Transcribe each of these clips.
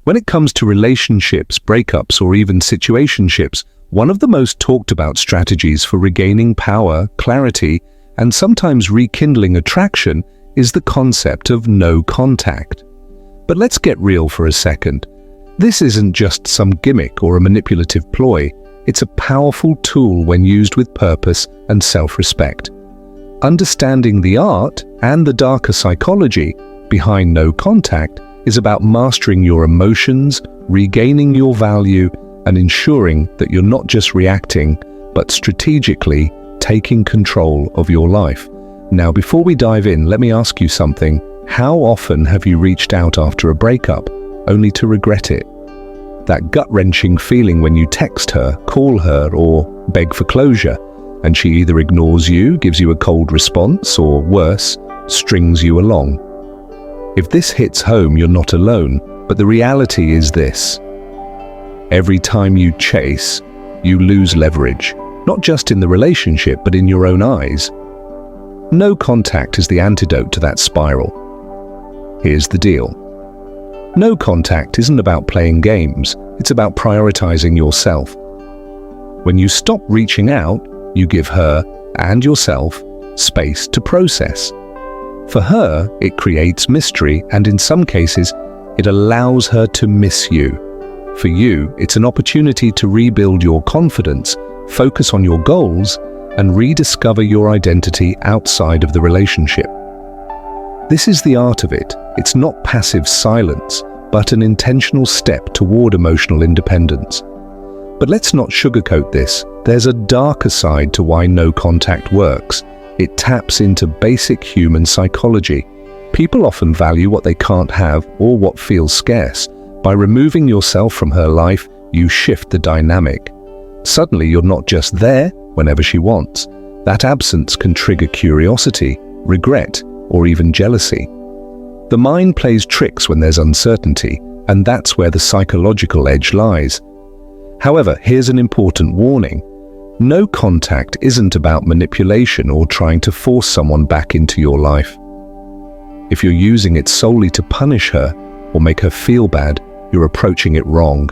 When it comes to relationships, breakups, or even situationships, one of the most talked about strategies for regaining power, clarity, and sometimes rekindling attraction is the concept of no contact. But let's get real for a second. This isn't just some gimmick or a manipulative ploy. It's a powerful tool when used with purpose and self-respect. Understanding the art and the darker psychology behind no contact is about mastering your emotions, regaining your value, and ensuring that you're not just reacting, but strategically taking control of your life. Now, before we dive in, let me ask you something. How often have you reached out after a breakup, only to regret it? That gut-wrenching feeling when you text her, call her, or beg for closure, and she either ignores you, gives you a cold response, or worse, strings you along. If this hits home, you're not alone, but the reality is this. Every time you chase, you lose leverage, not just in the relationship, but in your own eyes. No contact is the antidote to that spiral. Here's the deal. No contact isn't about playing games, it's about prioritizing yourself. When you stop reaching out, you give her and yourself space to process. For her, it creates mystery, and in some cases, it allows her to miss you. For you, it's an opportunity to rebuild your confidence, focus on your goals, and rediscover your identity outside of the relationship. This is the art of it. It's not passive silence, but an intentional step toward emotional independence. But let's not sugarcoat this. There's a darker side to why no contact works. It taps into basic human psychology. People often value what they can't have or what feels scarce. By removing yourself from her life, you shift the dynamic. Suddenly, you're not just there whenever she wants. That absence can trigger curiosity, regret, or even jealousy. The mind plays tricks when there's uncertainty, and that's where the psychological edge lies. However, here's an important warning. No contact isn't about manipulation or trying to force someone back into your life. If you're using it solely to punish her or make her feel bad, you're approaching it wrong.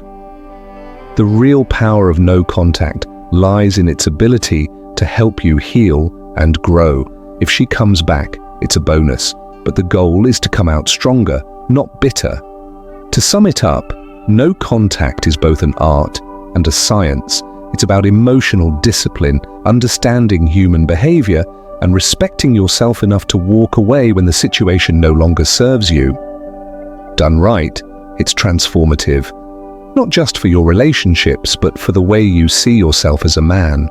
The real power of no contact lies in its ability to help you heal and grow. If she comes back, it's a bonus, but the goal is to come out stronger, not bitter. To sum it up, no contact is both an art and a science. It's about emotional discipline, understanding human behavior, and respecting yourself enough to walk away when the situation no longer serves you. Done right, it's transformative, not just for your relationships, but for the way you see yourself as a man.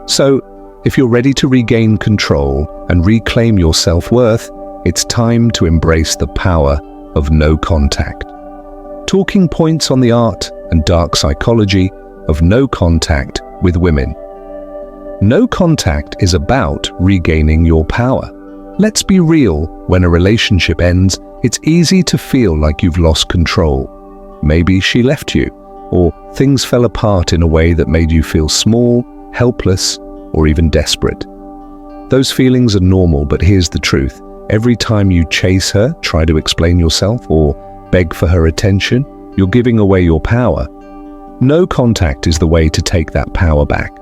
So, if you're ready to regain control and reclaim your self-worth, it's time to embrace the power of no contact. Talking points on the art and dark psychology of no contact with women. No contact is about regaining your power. Let's be real, when a relationship ends, it's easy to feel like you've lost control. Maybe she left you, or things fell apart in a way that made you feel small, helpless, or even desperate. Those feelings are normal, but here's the truth. Every time you chase her, try to explain yourself, or beg for her attention, you're giving away your power. No contact is the way to take that power back.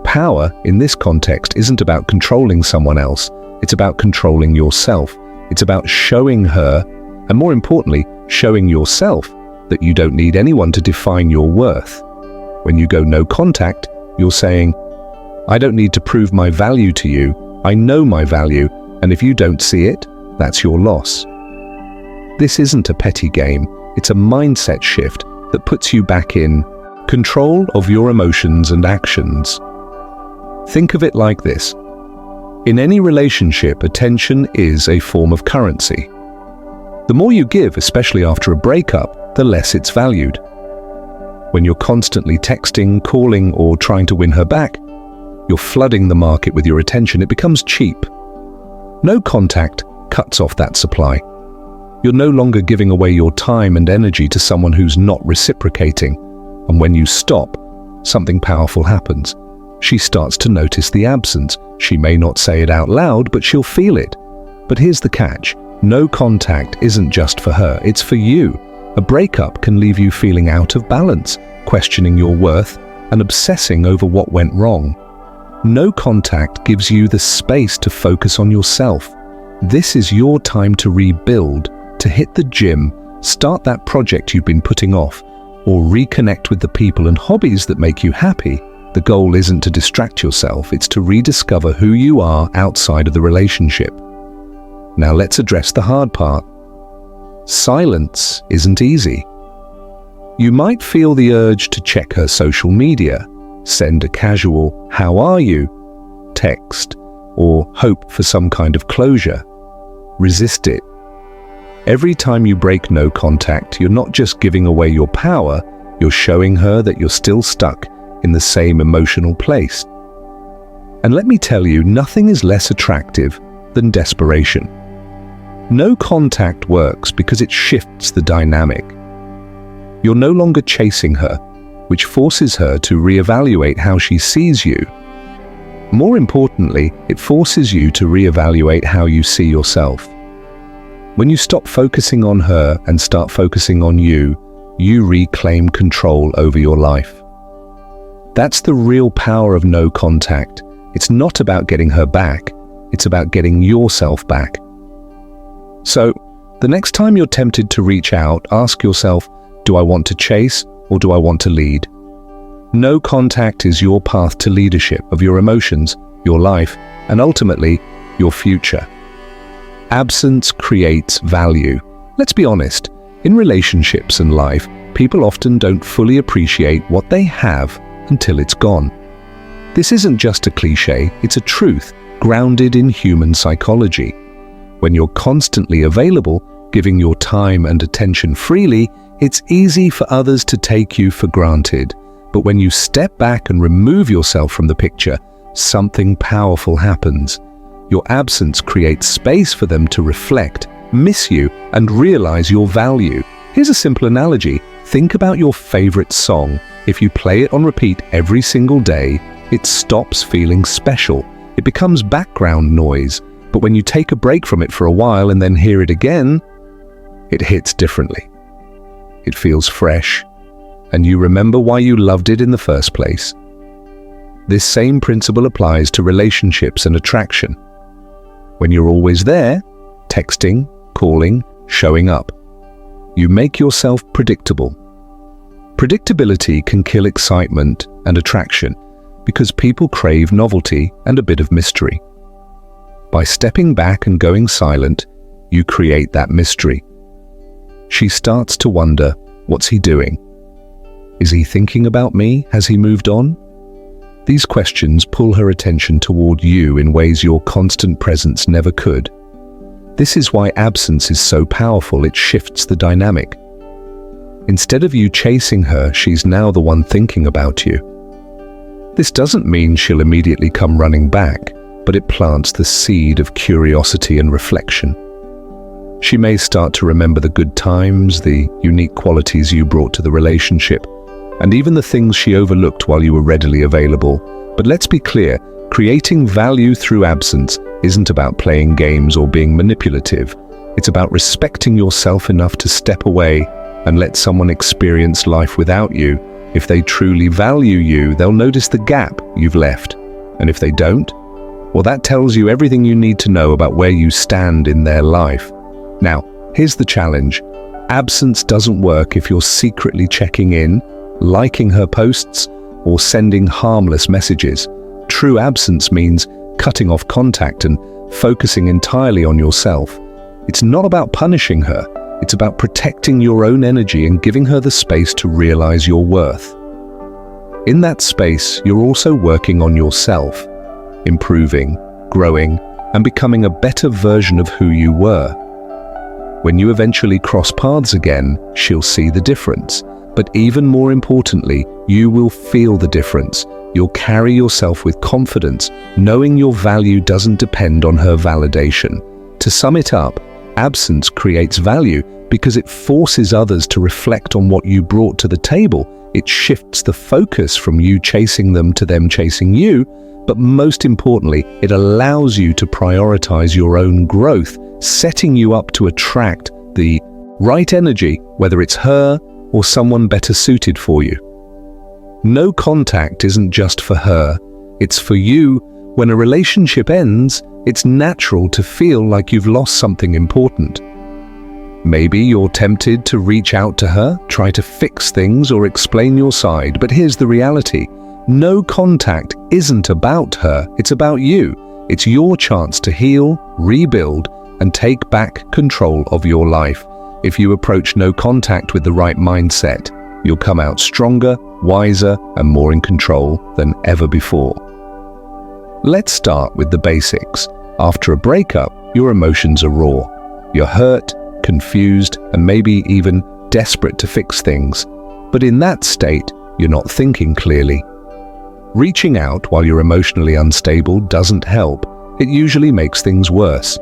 Power, in this context, isn't about controlling someone else. It's about controlling yourself. It's about showing her, and more importantly, showing yourself, that you don't need anyone to define your worth. When you go no contact, you're saying, I don't need to prove my value to you. I know my value, and if you don't see it, that's your loss. This isn't a petty game. It's a mindset shift that puts you back in control of your emotions and actions. Think of it like this. In any relationship, attention is a form of currency. The more you give, especially after a breakup, the less it's valued. When you're constantly texting, calling, or trying to win her back, you're flooding the market with your attention. It becomes cheap. No contact cuts off that supply. You're no longer giving away your time and energy to someone who's not reciprocating. And when you stop, something powerful happens. She starts to notice the absence. She may not say it out loud, but she'll feel it. But here's the catch. No contact isn't just for her, it's for you. A breakup can leave you feeling out of balance, questioning your worth, and obsessing over what went wrong. No contact gives you the space to focus on yourself. This is your time to rebuild, to hit the gym, start that project you've been putting off, or reconnect with the people and hobbies that make you happy. The goal isn't to distract yourself, it's to rediscover who you are outside of the relationship. Now let's address the hard part. Silence isn't easy. You might feel the urge to check her social media, send a casual "how are you" text, or hope for some kind of closure. Resist it. Every time you break no contact, you're not just giving away your power, you're showing her that you're still stuck in the same emotional place. And let me tell you, nothing is less attractive than desperation. No contact works because it shifts the dynamic. You're no longer chasing her, which forces her to reevaluate how she sees you. More importantly, it forces you to reevaluate how you see yourself. When you stop focusing on her and start focusing on you, you reclaim control over your life. That's the real power of no contact. It's not about getting her back, it's about getting yourself back. So, the next time you're tempted to reach out, ask yourself, do I want to chase or do I want to lead? No contact is your path to leadership of your emotions, your life, and ultimately, your future. Absence creates value. Let's be honest, in relationships and life, people often don't fully appreciate what they have until it's gone. This isn't just a cliche, it's a truth grounded in human psychology. When you're constantly available, giving your time and attention freely, it's easy for others to take you for granted. But when you step back and remove yourself from the picture, something powerful happens. Your absence creates space for them to reflect, miss you, and realize your value. Here's a simple analogy. Think about your favorite song. If you play it on repeat every single day, it stops feeling special. It becomes background noise. But when you take a break from it for a while and then hear it again, it hits differently. It feels fresh, and you remember why you loved it in the first place. This same principle applies to relationships and attraction. When you're always there, texting, calling, showing up, you make yourself predictable. Predictability can kill excitement and attraction because people crave novelty and a bit of mystery. By stepping back and going silent, you create that mystery. She starts to wonder, what's he doing? Is he thinking about me? Has he moved on? These questions pull her attention toward you in ways your constant presence never could. This is why absence is so powerful, it shifts the dynamic. Instead of you chasing her, she's now the one thinking about you. This doesn't mean she'll immediately come running back, but it plants the seed of curiosity and reflection. She may start to remember the good times, the unique qualities you brought to the relationship, and even the things she overlooked while you were readily available. But let's be clear, creating value through absence isn't about playing games or being manipulative. It's about respecting yourself enough to step away and let someone experience life without you. If they truly value you, they'll notice the gap you've left. And if they don't, well, that tells you everything you need to know about where you stand in their life. Now, here's the challenge. Absence doesn't work if you're secretly checking in, liking her posts, or sending harmless messages. True absence means cutting off contact and focusing entirely on yourself. It's not about punishing her, it's about protecting your own energy and giving her the space to realize your worth. In that space, you're also working on yourself, improving, growing, and becoming a better version of who you were. When you eventually cross paths again, she'll see the difference. But even more importantly, you will feel the difference. You'll carry yourself with confidence, knowing your value doesn't depend on her validation. To sum it up, absence creates value because it forces others to reflect on what you brought to the table. It shifts the focus from you chasing them to them chasing you. But most importantly, it allows you to prioritize your own growth, setting you up to attract the Right energy, whether it's her or someone better suited for you. No contact isn't just for her, it's for you. When a relationship ends, it's natural to feel like you've lost something important. Maybe you're tempted to reach out to her, try to fix things or explain your side, but here's the reality. No contact isn't about her, it's about you. It's your chance to heal, rebuild, and take back control of your life. If you approach no contact with the right mindset, you'll come out stronger, wiser, and more in control than ever before. Let's start with the basics. After a breakup, your emotions are raw. You're hurt, confused, and maybe even desperate to fix things. But in that state, you're not thinking clearly. Reaching out while you're emotionally unstable doesn't help. It usually makes things worse.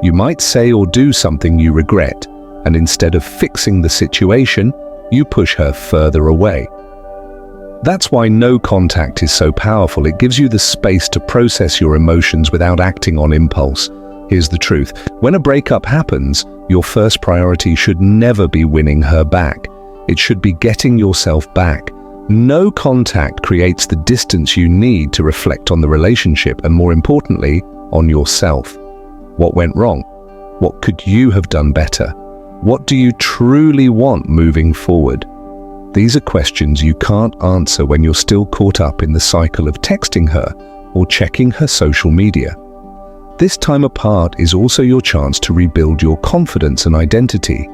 You might say or do something you regret, and instead of fixing the situation, you push her further away. That's why no contact is so powerful. It gives you the space to process your emotions without acting on impulse. Here's the truth. When a breakup happens, your first priority should never be winning her back. It should be getting yourself back. No contact creates the distance you need to reflect on the relationship and, more importantly, on yourself. What went wrong? What could you have done better? What do you truly want moving forward? These are questions you can't answer when you're still caught up in the cycle of texting her or checking her social media. This time apart is also your chance to rebuild your confidence and identity.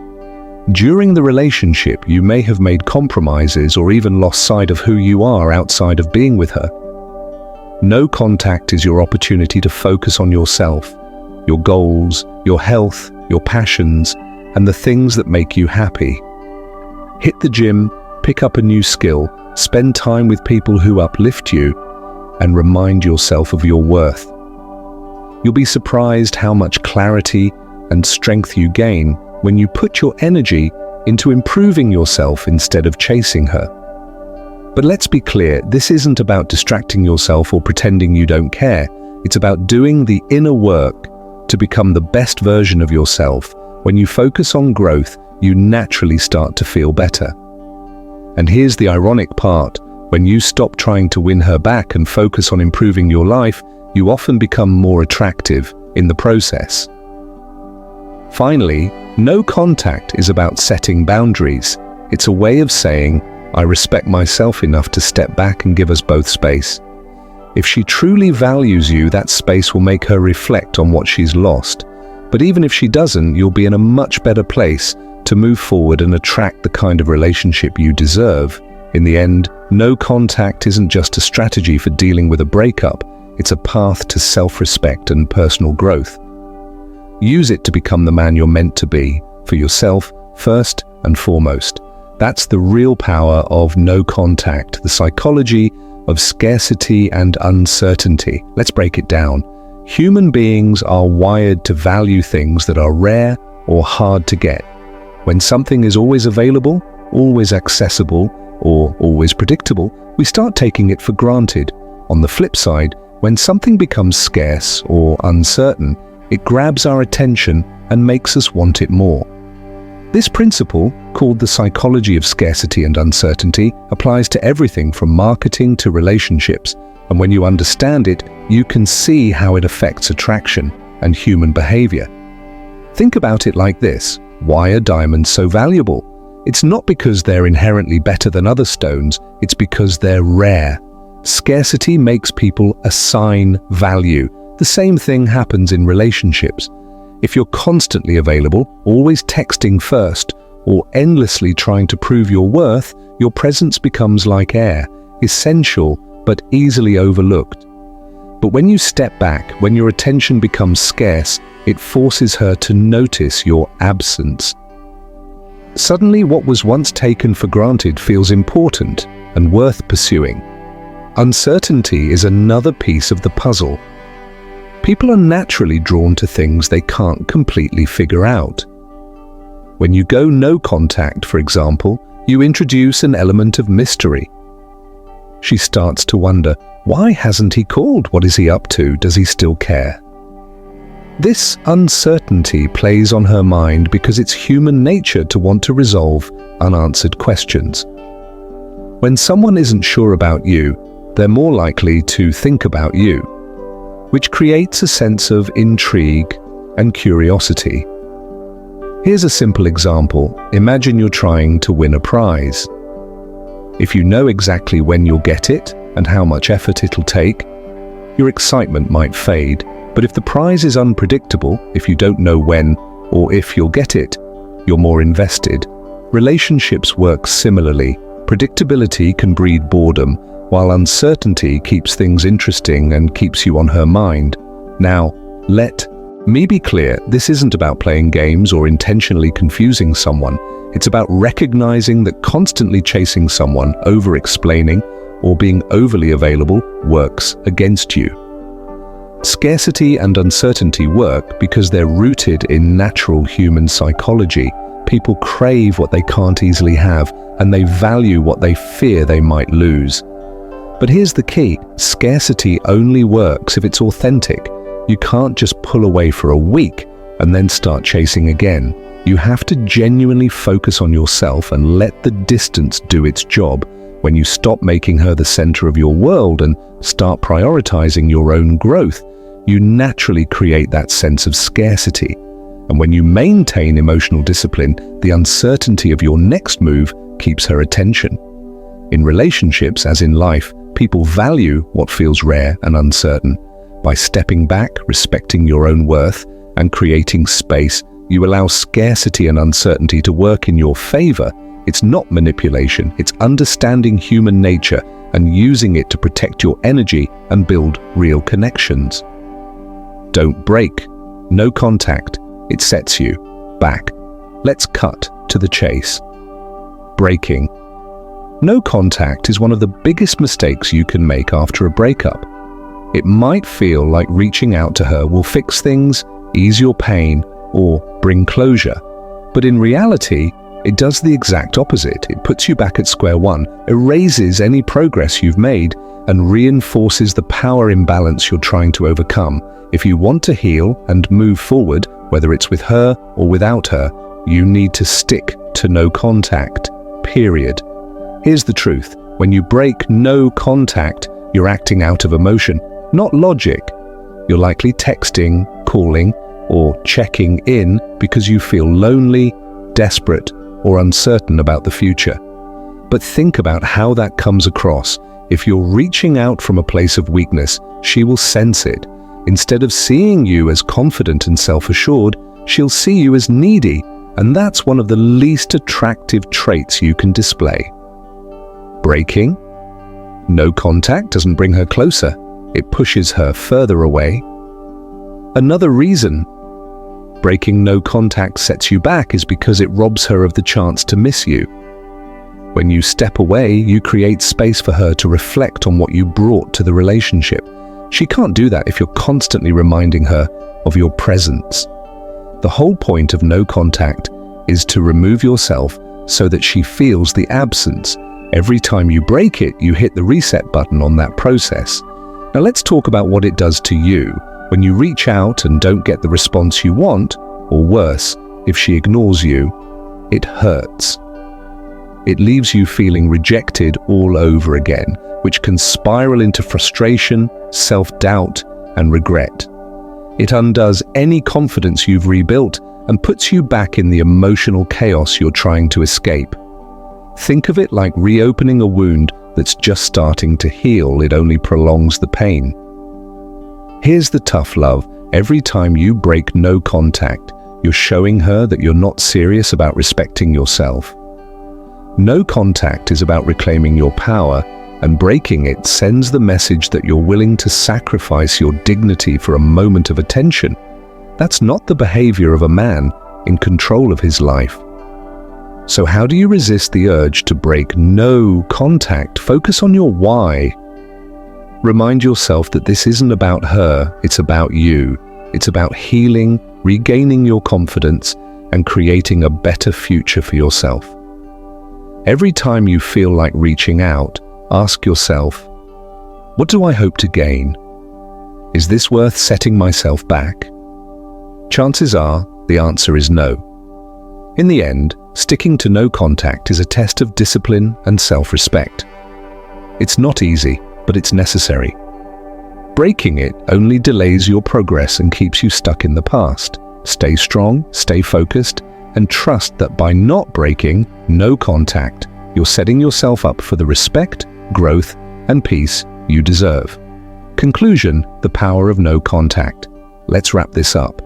During the relationship, you may have made compromises or even lost sight of who you are outside of being with her. No contact is your opportunity to focus on yourself, your goals, your health, your passions, and the things that make you happy. Hit the gym, pick up a new skill, spend time with people who uplift you, and remind yourself of your worth. You'll be surprised how much clarity and strength you gain when you put your energy into improving yourself instead of chasing her. But let's be clear, this isn't about distracting yourself or pretending you don't care. It's about doing the inner work to become the best version of yourself. When you focus on growth, you naturally start to feel better. And here's the ironic part. When you stop trying to win her back and focus on improving your life, you often become more attractive in the process. Finally, no contact is about setting boundaries. It's a way of saying, I respect myself enough to step back and give us both space. If she truly values you, that space will make her reflect on what she's lost. But even if she doesn't, you'll be in a much better place to move forward and attract the kind of relationship you deserve. In the end, no contact isn't just a strategy for dealing with a breakup. It's a path to self-respect and personal growth. Use it to become the man you're meant to be, for yourself first and foremost. That's the real power of no contact, the psychology of scarcity and uncertainty. Let's break it down. Human beings are wired to value things that are rare or hard to get. When something is always available, always accessible, or always predictable, we start taking it for granted. On the flip side, when something becomes scarce or uncertain, it grabs our attention and makes us want it more. This principle, called the psychology of scarcity and uncertainty, applies to everything from marketing to relationships. And when you understand it, you can see how it affects attraction and human behavior. Think about it like this. Why are diamonds so valuable? It's not because they're inherently better than other stones, it's because they're rare. Scarcity makes people assign value. The same thing happens in relationships. If you're constantly available, always texting first, or endlessly trying to prove your worth, your presence becomes like air, essential but easily overlooked. But when you step back, when your attention becomes scarce, it forces her to notice your absence. Suddenly, what was once taken for granted feels important and worth pursuing. Uncertainty is another piece of the puzzle. People are naturally drawn to things they can't completely figure out. When you go no contact, for example, you introduce an element of mystery. She starts to wonder, why hasn't he called? What is he up to? Does he still care? This uncertainty plays on her mind because it's human nature to want to resolve unanswered questions. When someone isn't sure about you, they're more likely to think about you, which creates a sense of intrigue and curiosity. Here's a simple example. Imagine you're trying to win a prize. If you know exactly when you'll get it and how much effort it'll take, your excitement might fade. But if the prize is unpredictable, if you don't know when or if you'll get it, you're more invested. Relationships work similarly. Predictability can breed boredom, while uncertainty keeps things interesting and keeps you on her mind. Now, let me be clear, this isn't about playing games or intentionally confusing someone. It's about recognizing that constantly chasing someone, over-explaining, or being overly available works against you. Scarcity and uncertainty work because they're rooted in natural human psychology. People crave what they can't easily have, and they value what they fear they might lose. But here's the key: scarcity only works if it's authentic. You can't just pull away for a week and then start chasing again. You have to genuinely focus on yourself and let the distance do its job. When you stop making her the center of your world and start prioritizing your own growth, you naturally create that sense of scarcity. And when you maintain emotional discipline, the uncertainty of your next move keeps her attention. In relationships, as in life, people value what feels rare and uncertain. By stepping back, respecting your own worth, and creating space, you allow scarcity and uncertainty to work in your favor. It's not manipulation, it's understanding human nature and using it to protect your energy and build real connections. Don't break. No contact. It sets you back. Let's cut to the chase. Breaking. No contact is one of the biggest mistakes you can make after a breakup. It might feel like reaching out to her will fix things, ease your pain, or bring closure. But in reality, it does the exact opposite. It puts you back at square one, erases any progress you've made, and reinforces the power imbalance you're trying to overcome. If you want to heal and move forward, whether it's with her or without her, you need to stick to no contact, period. Here's the truth. When you break no contact, you're acting out of emotion, not logic. You're likely texting, calling, or checking in because you feel lonely, desperate, or uncertain about the future. But think about how that comes across. If you're reaching out from a place of weakness, she will sense it. Instead of seeing you as confident and self-assured, she'll see you as needy, and that's one of the least attractive traits you can display. Breaking? No contact doesn't bring her closer. It pushes her further away. Another reason breaking no contact sets you back is because it robs her of the chance to miss you. When you step away, you create space for her to reflect on what you brought to the relationship. She can't do that if you're constantly reminding her of your presence. The whole point of no contact is to remove yourself so that she feels the absence. Every time you break it, you hit the reset button on that process. Now let's talk about what it does to you. When you reach out and don't get the response you want, or worse, if she ignores you, it hurts. It leaves you feeling rejected all over again, which can spiral into frustration, self-doubt, and regret. It undoes any confidence you've rebuilt and puts you back in the emotional chaos you're trying to escape. Think of it like reopening a wound that's just starting to heal. It only prolongs the pain. Here's the tough love. Every time you break no contact, you're showing her that you're not serious about respecting yourself. No contact is about reclaiming your power, and breaking it sends the message that you're willing to sacrifice your dignity for a moment of attention. That's not the behavior of a man in control of his life. So how do you resist the urge to break no contact? Focus on your why. Remind yourself that this isn't about her, it's about you. It's about healing, regaining your confidence, and creating a better future for yourself. Every time you feel like reaching out, ask yourself, what do I hope to gain? Is this worth setting myself back? Chances are the answer is no. In the end, sticking to no contact is a test of discipline and self-respect. It's not easy, but it's necessary. Breaking it only delays your progress and keeps you stuck in the past. Stay strong, stay focused, and trust that by not breaking no contact, you're setting yourself up for the respect, growth, and peace you deserve. Conclusion: the power of no contact. Let's wrap this up.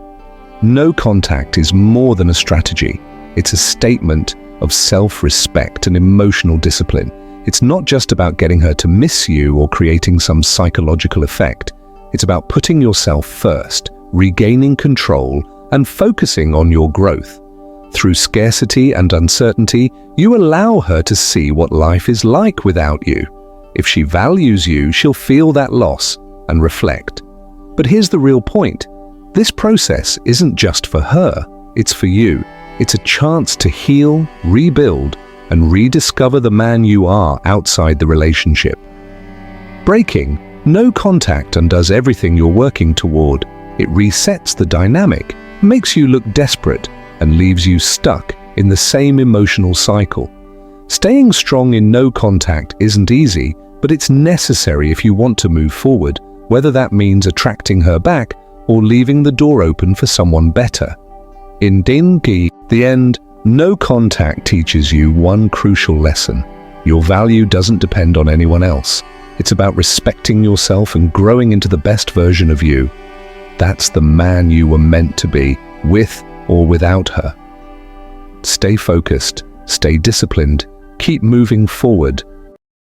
No contact is more than a strategy. It's a statement of self-respect and emotional discipline. It's not just about getting her to miss you or creating some psychological effect. It's about putting yourself first, regaining control, and focusing on your growth. Through scarcity and uncertainty, you allow her to see what life is like without you. If she values you, she'll feel that loss and reflect. But here's the real point. This process isn't just for her, it's for you. It's a chance to heal, rebuild, and rediscover the man you are outside the relationship. Breaking no contact undoes everything you're working toward. It resets the dynamic, makes you look desperate, and leaves you stuck in the same emotional cycle. Staying strong in no contact isn't easy, but it's necessary if you want to move forward, whether that means attracting her back or leaving the door open for someone better. In the end, no contact teaches you one crucial lesson. Your value doesn't depend on anyone else. It's about respecting yourself and growing into the best version of you. That's the man you were meant to be, with or without her. Stay focused, stay disciplined, keep moving forward,